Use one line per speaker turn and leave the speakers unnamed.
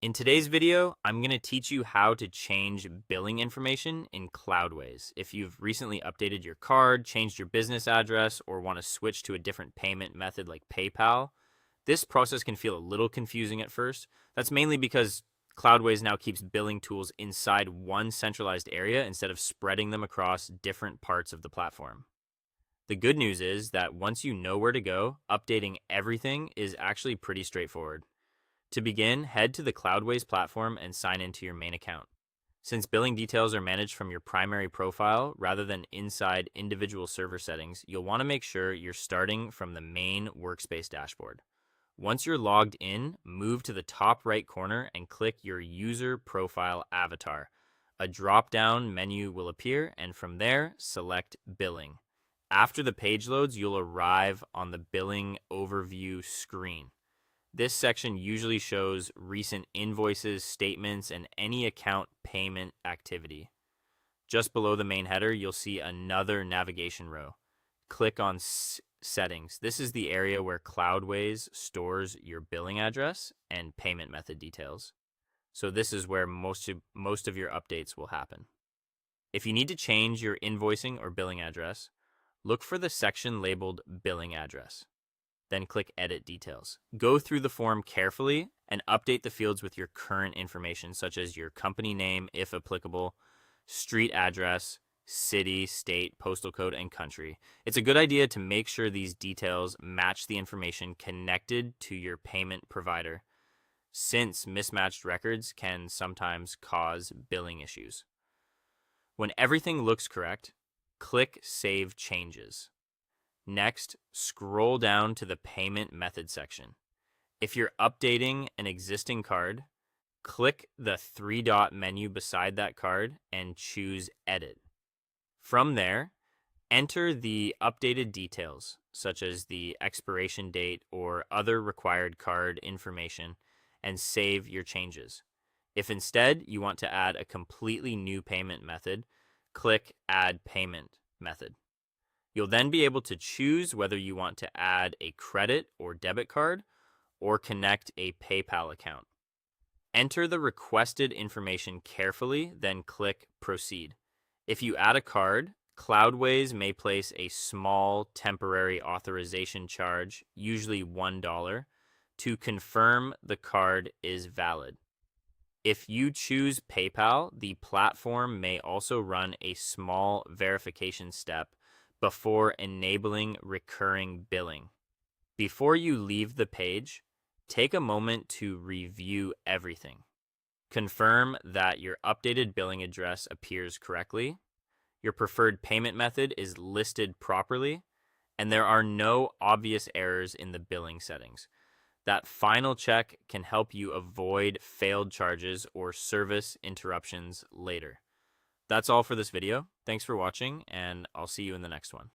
In today's video, I'm going to teach you how to change billing information in Cloudways. If you've recently updated your card, changed your business address, or want to switch to a different payment method like PayPal, this process can feel a little confusing at first. That's mainly because Cloudways now keeps billing tools inside one centralized area instead of spreading them across different parts of the platform. The good news is that once you know where to go, updating everything is actually pretty straightforward. To begin, head to the Cloudways platform and sign into your main account. Since billing details are managed from your primary profile rather than inside individual server settings, you'll want to make sure you're starting from the main workspace dashboard. Once you're logged in, move to the top right corner and click your user profile avatar. A drop-down menu will appear, and from there, select Billing. After the page loads, you'll arrive on the billing overview screen. This section usually shows recent invoices, statements, and any account payment activity. Just below the main header, you'll see another navigation row. Click on Settings. This is the area where Cloudways stores your billing address and payment method details. So this is where most of your updates will happen. If you need to change your invoicing or billing address, look for the section labeled Billing Address. Then click Edit Details. Go through the form carefully and update the fields with your current information, such as your company name, if applicable, street address, city, state, postal code, and country. It's a good idea to make sure these details match the information connected to your payment provider, since mismatched records can sometimes cause billing issues. When everything looks correct, click Save Changes. Next, scroll down to the payment method section. If you're updating an existing card, click the three-dot menu beside that card and choose Edit. From there, enter the updated details, such as the expiration date or other required card information, and save your changes. If instead you want to add a completely new payment method, click Add Payment Method. You'll then be able to choose whether you want to add a credit or debit card or connect a PayPal account. Enter the requested information carefully, then click Proceed. If you add a card, Cloudways may place a small temporary authorization charge, usually $1, to confirm the card is valid. If you choose PayPal, the platform may also run a small verification step before enabling recurring billing. Before you leave the page, take a moment to review everything. Confirm that your updated billing address appears correctly, your preferred payment method is listed properly, and there are no obvious errors in the billing settings. That final check can help you avoid failed charges or service interruptions later. That's all for this video. Thanks for watching, and I'll see you in the next one.